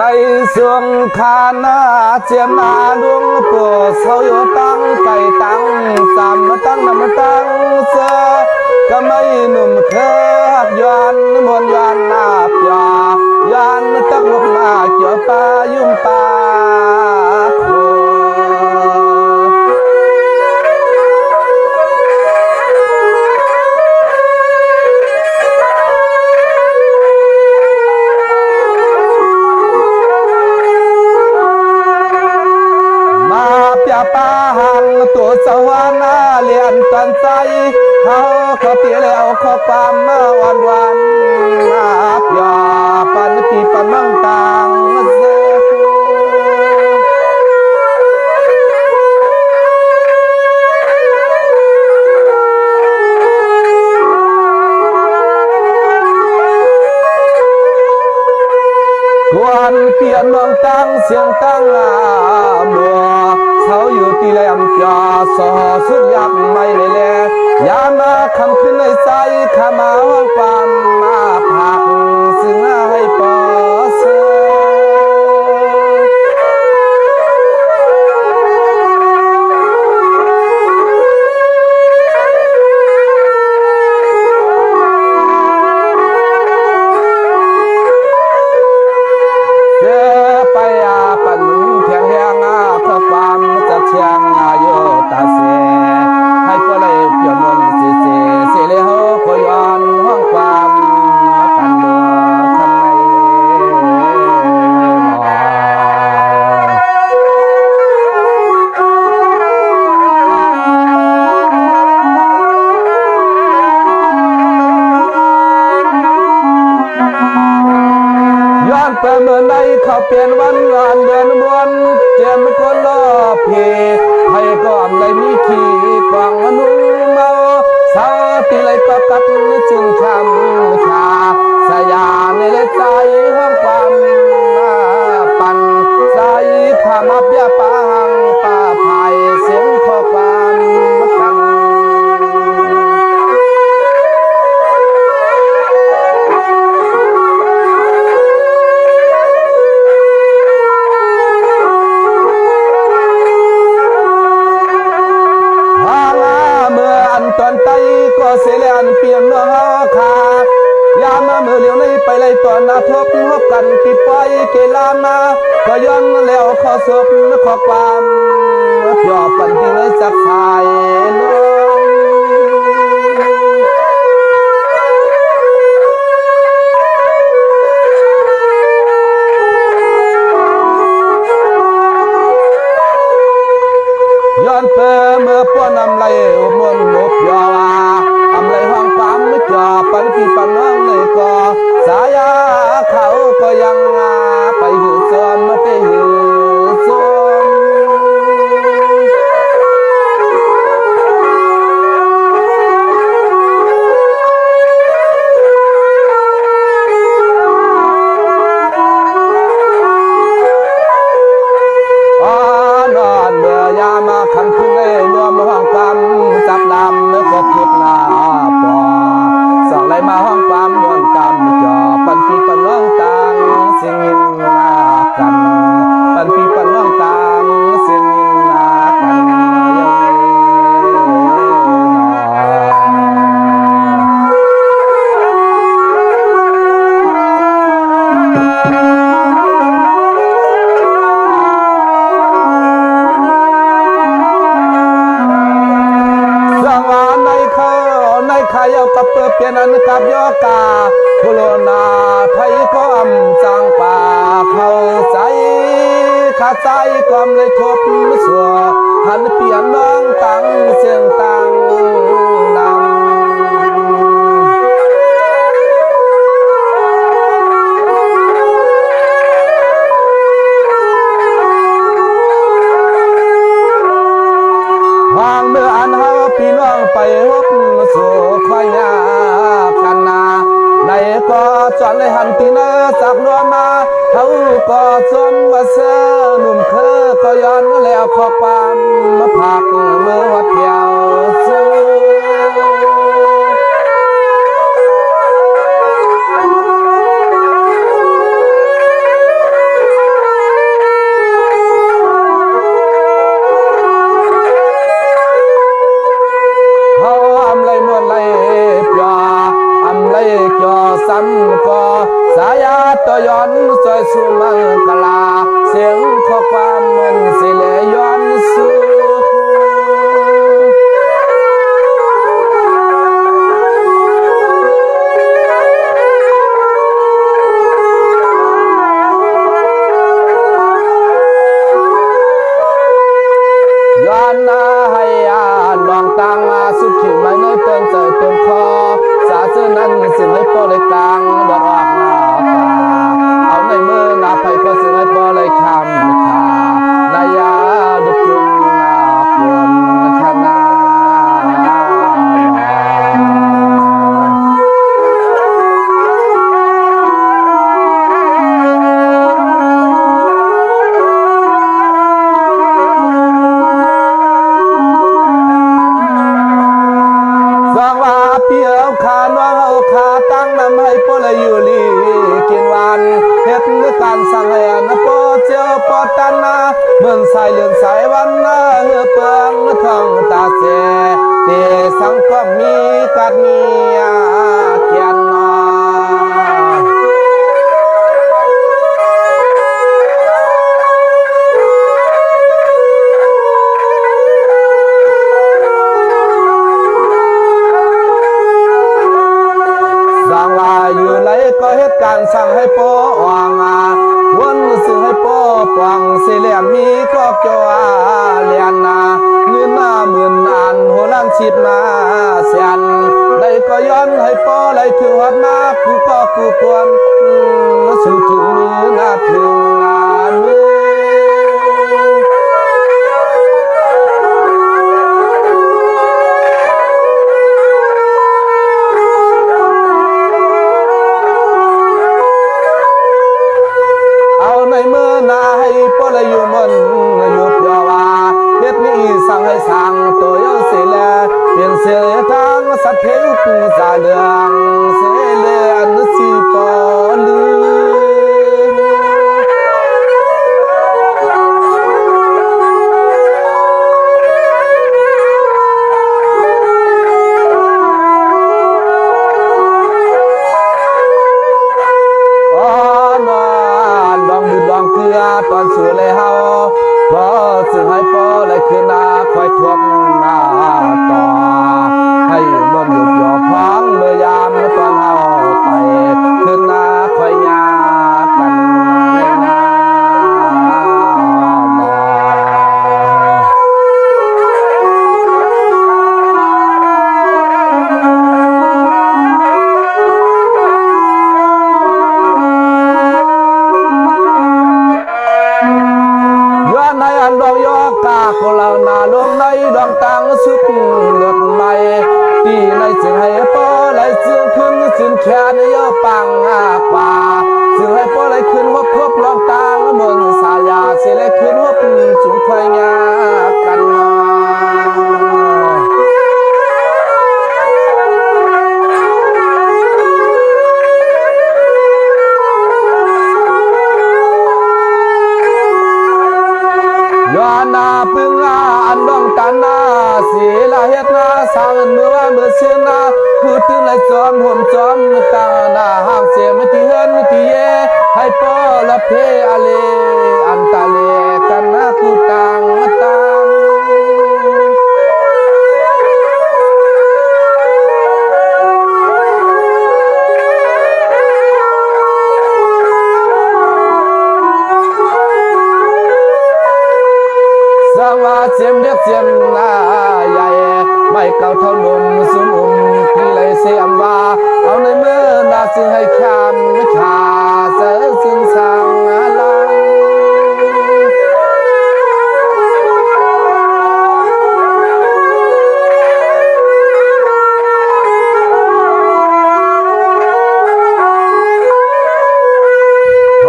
ไม่สวงคานาเจียมนาดวงปวดเสาอยู่ตั้งไก่ตั้งสามมาตั้งนำมาตั้งเสือก็ไม่หนุ่มเคยยานมวนยานนาปยายานตักลบนาเกี่ยวปลายุ่งปลาปาหังตัวสวรรค์เลียนตันใจเขาเตียแล้วเขาความมาวันมาปยาปันปีปันมังต่างเสือกวนเปลี่ยนเมืองตั้งเสียงตั้งมัวเขาอยู่ที่แหลมจ่อสอสุดยับไม่เลยแลยามาคำขึ้นในใจขามาห้องปามมาผักซึ่งให้ปอเสืไปปั่นแข็งแรงเพื่อความจะเชียงโยตาเสให้ก็เลยเปลี่ยนมนต์เสเลยเขาก็ย้อนห้องความปันดูข้างในย้อนไปเมื่อในเขาเปลี่ยนวันงานเดือนมวนเจียมคนรอเพให้ก็อำเลยมีขี่กวางนุ่งเมาสาวตีเลยก็กัดจึงคำชาสยาในเลยใจห้องความปั่นใจขามาเปียปาหังป่าไผ่เสียงข้อความกันตอนไตก็เสียเลียนเปลี่ยนเมืองขายามาเมื่อเลี้ยวในไปเลยตอนนาทบหบกันติดปล่อยเกลามาก็ย้อนแล้วขอศพขอความหยอบปันที่เลยสักสายลงย้อนเปิดเมื่อป้อนนำไหลมวนหมบยอำไหลห้องปั๊มจอปันปีปันน้องในก่อสายาเขาก็ยังไปหือซ้อมมาไปหือซ้อมมาคำขึ้นได้รวมห้องความจับลำเนื้อก็พุดหน้าปอสองไหลมาห้องความมวนกำจอปันปีปันน้องต่างเสียงยินหน้ากันปันปีปันน้องต่างเสียงยินหน้ากันขายเอากับเปิดเปลี่ยนอันกับยอกาโคโรนาไทยก็อำจังป่าเข้าใจขาดใจความเลยทบสัวหันเปลี่ยนน้องตั้งเสียงตั้งนำวางเมื่ออันเฮาพี่น้องไปฮบสู่คอยยากันนาในก็จอนเลยหันตีเนอสักนัวมาเขาก็สมว่าเสือหนุ่มเคอก็ย้อนแล้วขอความมาผักเมื่อวัดเพียวสู้ ว ำก็สายาตัวย้อนสวยสุมังกลาเสียงข้อความมันสิเลย้อนสู่สุขีไม่น้อยเติมใจเติมคอสาเสื้อนั้นสิ่งให้พ่อเลยกลางบอดออกหน้าตาเอาในมือหน้าไผ่ก็สิ่งให้พ่อเลยคำขานายาดุจุนนาเปลี่ยนขนาตั้งนำให้พ่อเลยอยู่ลีกินวันเฮ็ดในการสั่งให้นะพ่อเจ้าพ่อตันนะเหมือนสายเลือนสายวันนะเฮือเปิงทองตาเสเตสังก็มีกัดมีเกียนนออยู่ไหนก็เหตุการณ์สั่งให้โปวางวนสื่อให้โปปวังเสียมีก็เกี่ยวเลียนเงินหน้าหมื่นอันหัวล้านชิดมาเสียนได้ก็ย้อนให้โปเลยถึงวัดมากูก็กูควรสู่ถึงมือหน้าถึงงานมือในเมื่อนายพ่อเลยอยู่มันอยู่เพียวว่าเฮ็ดนี้สั่งให้สั่งตัวยังเสียแล้วเปลี่ยนเสียทางสัตว์เพลกูสาเดืองเสียเลือนสีปอลืตอนสื่อเลยเฮาพอสื่อให้พอเลยคือนาคอยทวงหน้าต่อให้มันหยุดหย่อพังเมื่อยามตอนเฮาไปคือนาคอยยากันดอกยอกาโคลานาลงในดองตังสุกเลือดใหม่ตีในจึงให้พ่อไหลเสื่อขึ้นจึงแค่ในยอปังกว่าจึงให้พ่อไหลขึ้นว่าพบลองตังบนสายาเสียไหลขึ้นว่าจุงควายงากันมานาปึงอันดองตันนาสีละเฮ็ดนาสร้างเมื่อว่าเมื่อเชื่อนาคือตื่นเลยจอมห่มจอมกลางนาห่างเสียไม่ที่เฮือนไม่ที่เย่ให้พ่อละเพอเลอันตาเลกันนะกูตังตังสังว่าเสียมเรียกเสียมหน้าใหญ่ไม่เก่าเท่านุ่มสูงอุ่มที่เลยเสียมว่าเอาในเมื่อนาซึ่งให้คำไม่ขาเสือซึ่งสั่งอะไร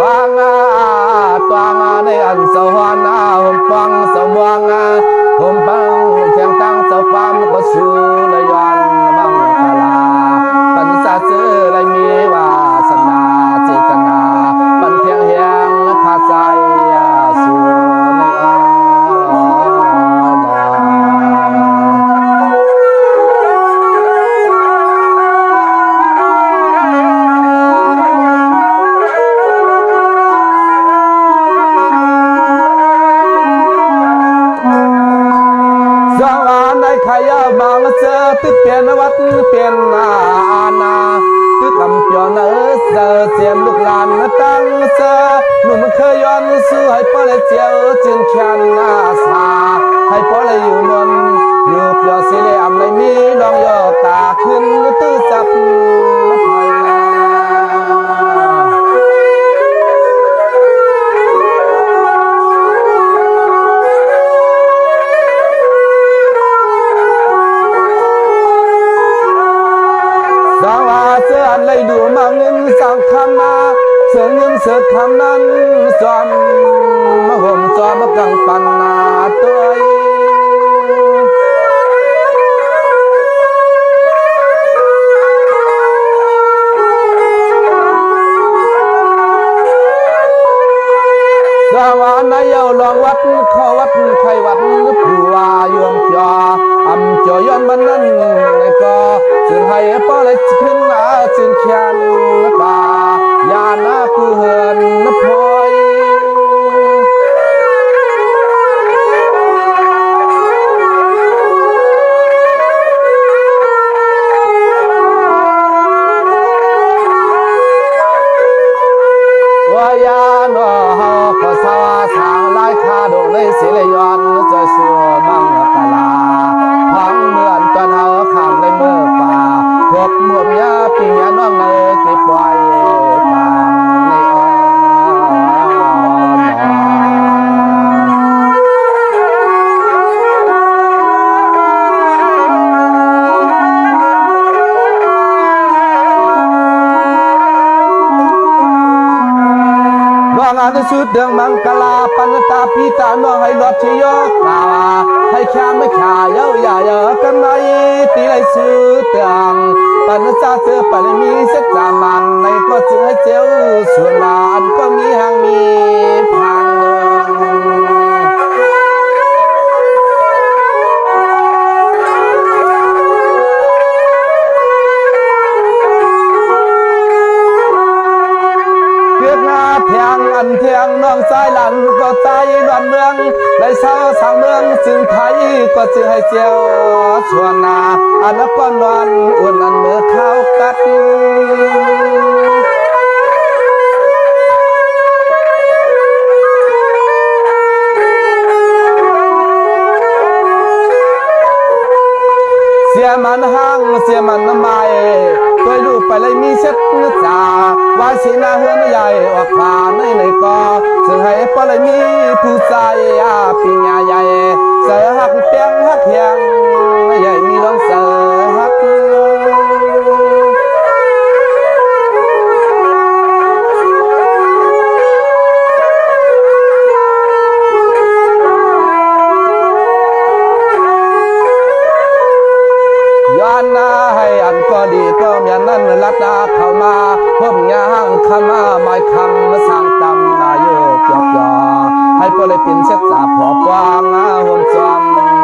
วางตัวงาในอันสวรรค์ห่มฟังสมวังห่มฟังเทียงตั้งเสาความก็ชื่อเลยย้อนมังคลาปัญญาซื้อเลยมีว่าส เสียมลูกหลานตั้งเสือหนุ่มเคยย้อนสู้ให้พ่อเลยเจียวจึงแค้นอาสาให้พ่อเลยอยู่นนอยู่เปล่าสิเลยอำเลยมีลองย่อตาขึ้นตื้อจับเสื้ออันเลยดูมาเงินสั่งคำมาเสื้อเงินเสื้อคำนั้นจอมมาห่มจอมมากังปันนาตัวสวรรค์นายเยาลองวัดขอวัดใครวัดผู้ว่าโยมจออำจอย้อนมันนั่นก็จึงให้ป้อเลยขึ้นมาจึงแค้นป่ายานาผู้เหินพลอยว่ายาโนเฮาก็สาวสางลายคาโดเลยสิเลยย้อนจะสัวมังกลาพังเหมือนตอนเฮาข้ามเลยเมื่อป่าทบหมวกยาปียาน้องเลยที่ปล่อยปางในงานสุดเดืองมังกลาปันตาพีตาน้องให้รถชยกตาให้ข้าไม่ขาเย้าอย่าเยอะกันไหนตีไรซื้อเตืองปันซาเสือปันมีเสจามันในก็จึงให้เจ้าส่วนลานก็มีหางมีพังอันเทียงน้องสายหลันก็ใจนอนเมืองได้เศร้าสางเมืองจึงไทยก็จึงให้เจียวชวนนาอันก็นอนอุ่นอันเมื่อเข้ากัดเสียมันห้างเสียมันน้ำไม้ตัวดูไปเลยมีเช็ดนึกจ่าว่าสีหน้าเฮือนใหญ่ออกผ่านในก็ซึ่งให้ปเลยมีผู้ใจปีญาใหญ่เสือหักเปียงหักเพียงใหญ่มีดวงเสือหักให้อันก็ดีก็มีนั่นลัดดาเข้ามาพบยางคำมาไม่คำสร้างตำนายกยอกยอให้พอเลยเป็นเช็ดจ่าพอกวางห่มจอมกัน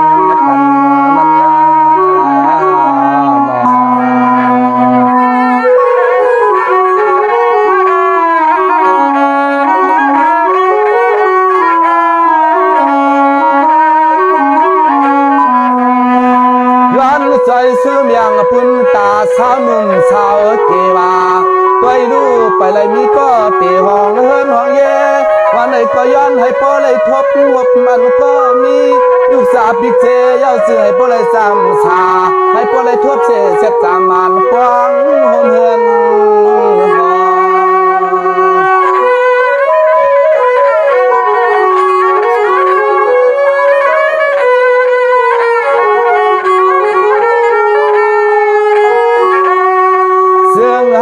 ใจซื้อเมียงปุ่นตาสาวนุ่มสาวเกวาตัวดูไปเลยมีก็เปีห้องเฮินห้องเย่วันไหนก็ย้อนให้พ่อเลยทบหวบมันก็มีลูกสาวปิกเจเย้าซื้อให้พ่อเลยจำชาให้พ่อเลยทบเสร็จจามันฟองหอมเฮิน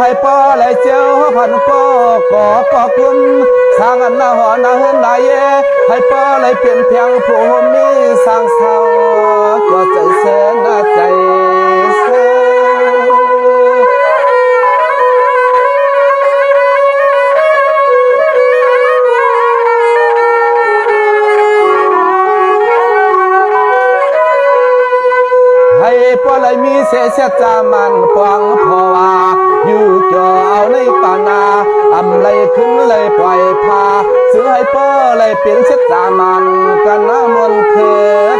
ให้พ่อเลยเจ้าพันพ่อก็คุ้มสร้างอันนาหอนาเฮือนนายให้พ่อเลยเปลี่ยนเพียงผู้มีสร้างเศร้าก็ใจเสียหน้าใจเสียให้พ่อเลยมีเสียจามันปวงพอว่าอยู่จอเอาในป่านาอำเลยขึ้นเลยปล่อยพาซื้อให้พ่อเลยเปลี่ยนเสียจามันกันน้ำมันเคย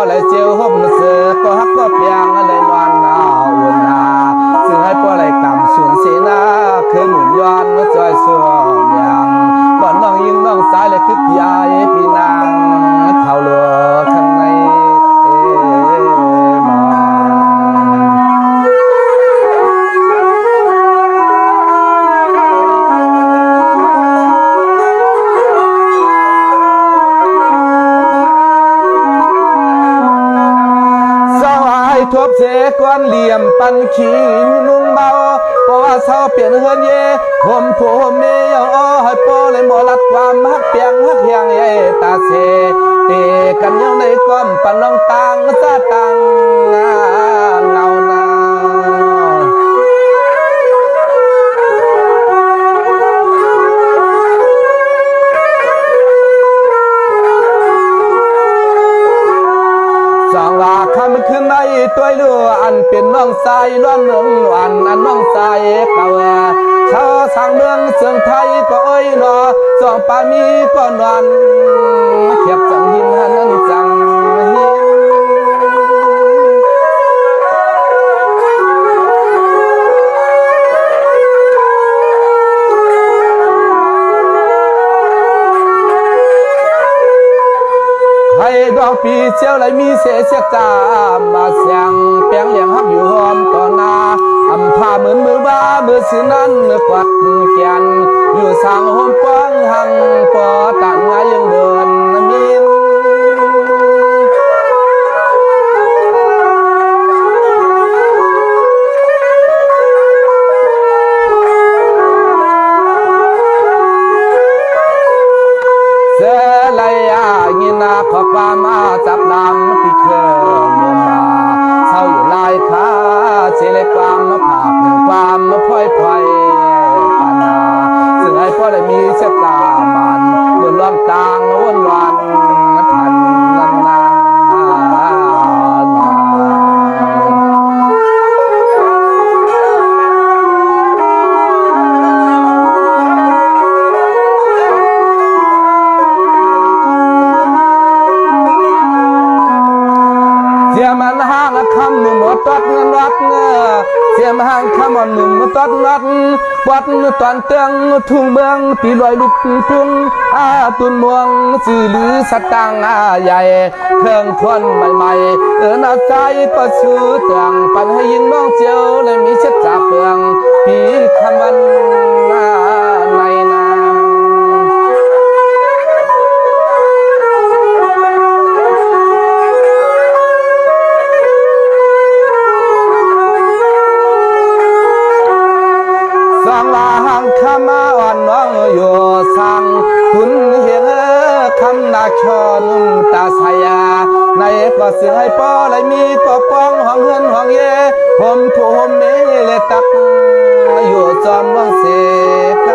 lại chiều hôm xưa có hắc có piang lại loanอุ่นนาซึ่งให้ป้อไหลกำสูญเสียนาคือหนุนย้อนมาจอยสัวยังก่อนน้องยิงน้องสายเลยคึกยายพี่นางเข้าลัวข้างในทบเสกวนเหลี่ยมปันขี้นุ่งเบาเพราะว่าเศร้าเปลี่ยนเฮือนเย่ผมผัวเมียอ้อให้โปเลยหมอลัดความฮักเปียงฮักเฮียงเย่ตาเสเตกันยังในก้อมปันลองตังซาตังเงานาสองว่าคำขึ้นในตัวเรืออันเป็นน้องสายล้วนเมืองอันน้องสายเก่าชาวสังเมืองเสียงไทยก็เอ้ยนอสองปามีก็นอนเขียบจังหินนั่นจังหินให้ดอกปีเจียวไหลมีเสียจามาเสียงเปียงเลี้ยงฮับอยู่หอมต่อหน้าอำผ้าเหมือนมือบ้ามือสื่อนั้นกวัดแกนอยู่สางหอมป้องหังปอตันงายยังเดินมินนาขอความมาจับลำที่เคยมมาเศร้าอยู่ลายขาเสียเลยความมาผากหนึ่งความมาพลอยพลอยปานาซึ่งให้พ่อได้มีเสตามันเหมือนล้อมตางวนวันทันนันนาเสียมันห่างคำหนุ่มตัดเงินวัดเสียมันห่างคำหนุ่มตัดนัดวัดตอนเตืองทุ่งเมืองปีลอยลุกทุ่งตุนเมืองสื่อหรือสตังใหญ่เครื่องทวนใหม่ๆนาใจก็ซื้อเตืองปันให้ยิงน้องเจียวเลยมีเช็ดจ่าเปลืองปีคำวันในนาสังลาหังขมาอ่อนน้องอยู่สังคุณเหียงคำนาชนุ่มตาสายาในก็เสือให้ป้อเลยมีก็ป้องห้องเฮือนห้องเย่ผมถูกผมเมเลตักอยู่จอมน้องเสก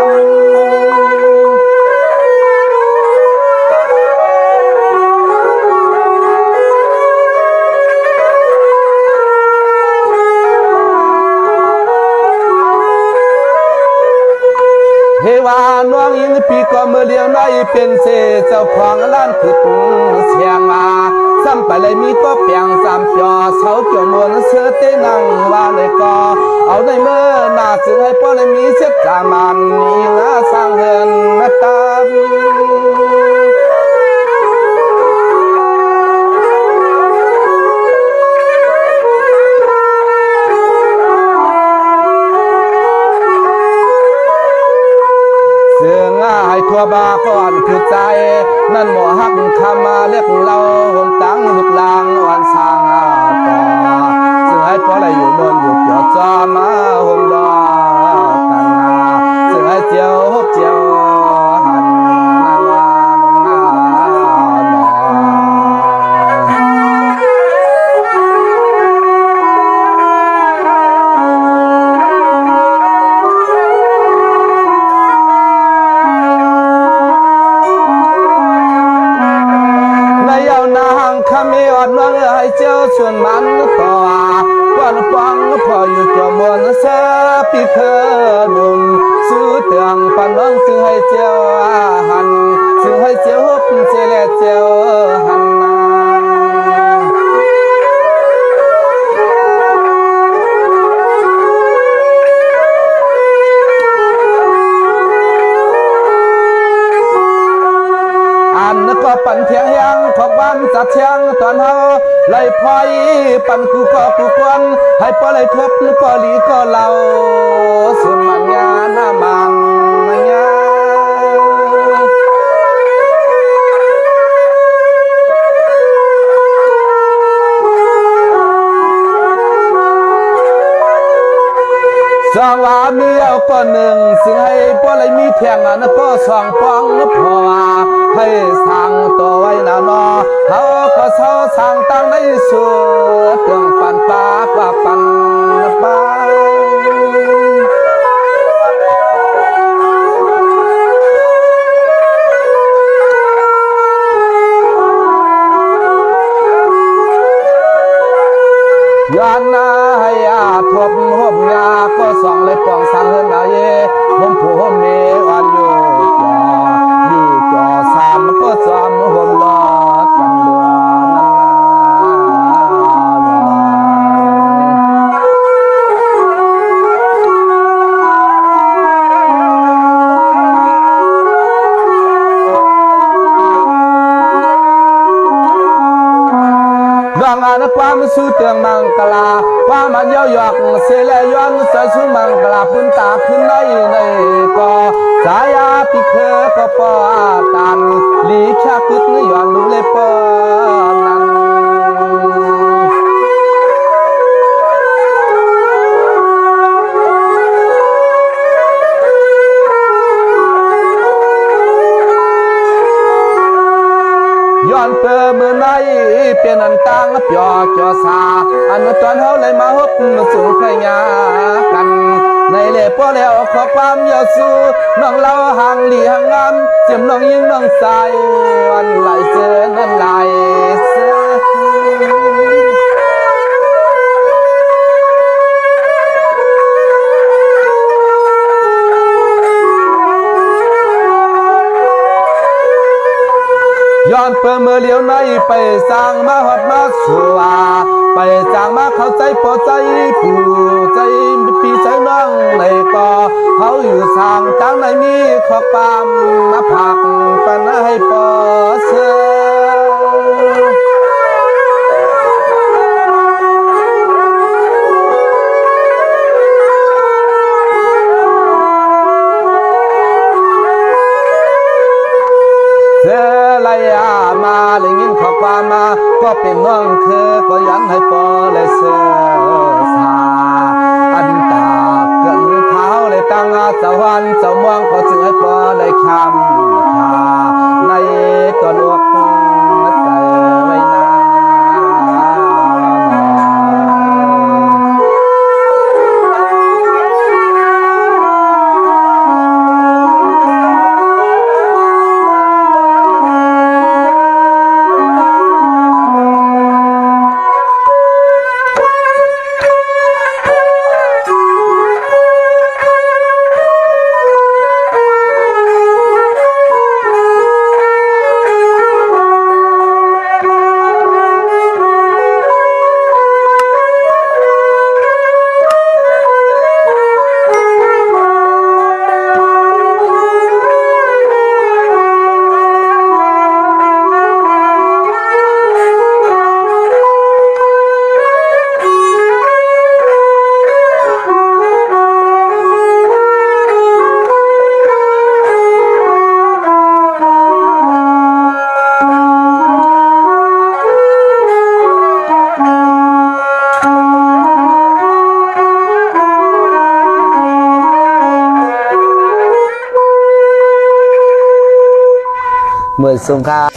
เฮวาน้องยิงปีก็เมื่อเลี้ยวน้อยเป็นเสเจ้าของล้านติดเสียงมาซ้ำไปเลยมีก็เปียงสามจอเสาเกี่ยวมวนเสือเต้นังว่าเลยก็เอาในเมื่อหน้าซื้อให้พ่อเลยมีเสียจามันยิงสร้างเงินมาตามให้ทั่วบาก่อนคือใจนั่นหมอหักคำมาเรียกเราหงตังลูกลางวันสร้างต่อซึ่งให้พออะไรอยู่บนอยู่เกี่ยวจอมาหงดอกกันนาซึ่งให้เจียวเจียวหันนให้เจ้าส่วนมันต่อก่อนฟังพออยู่จอมวนเสปีเคหนุ่มซื้อเตียงปันน้องซึ่งให้เจ้าหันซึ่งให้เจ้าฮบเจเลเจ้าหันนา ปั่นเทียงยังขอบวันจัดเทียงตอนเฮาไล่พอยปั่นกูก็กูกวนให้ปอไล่ทบก็หลีก็เล่าสุนมันยาหน้ามันยาสองว่ามีเอาก้อนหนึ่งซึ่งให้ปอไล่มีแทงอันก็สองปองพอให้สั่งตัวไว้นานอเขาก็เศร้าสั่งตั้งในสุดเรื่องปันปากว่าปันปาย้อนนาให้อาทบห่มยาก็ส่องเลยปองสังเฮินนาเยห่มผู้ห่มเมวันอยู่จอสามก็จอมห่มลอกันเดือนดังอันความสู้เตืองมังกลาความมันเย้าหยอกเสลย้อนสะสู้มังกลาพื้นตาพื้นในก็สายาปิเคก็ปอตันลีชาคึกย้อนดูเลยปอนั้นย้อนเปิดมือในเป็นอันต่างปยอจอสาอันตอนเฮาเลยมาฮบสูงใครยากันในเล่ปอแล้วขอความยาสู้น้องเล่าห่างหลีห่างงามเจียมน้องยิงน้องใสวันไหลเสือนั่นไหลเสือย้อนเปิดมือเลี้ยวในไปสร้างมาหอดมาสัวไปจางมาเข้าใจปอใจผู้ใจปีใจน้องในก็เขาอยู่สร้างจังในมีขอความมาผักปันให้ปอเสือมาเลยยินขอความมาก็เป็นน้องคือก็ยันให้ปอเลยเสือสาอันตาเกินเท้าเลยตั้งอาสวรรค์เจ้ามองก็จึงให้ปอได้คำขาในก่อนอกใจไว้นาเมื่อสงคราม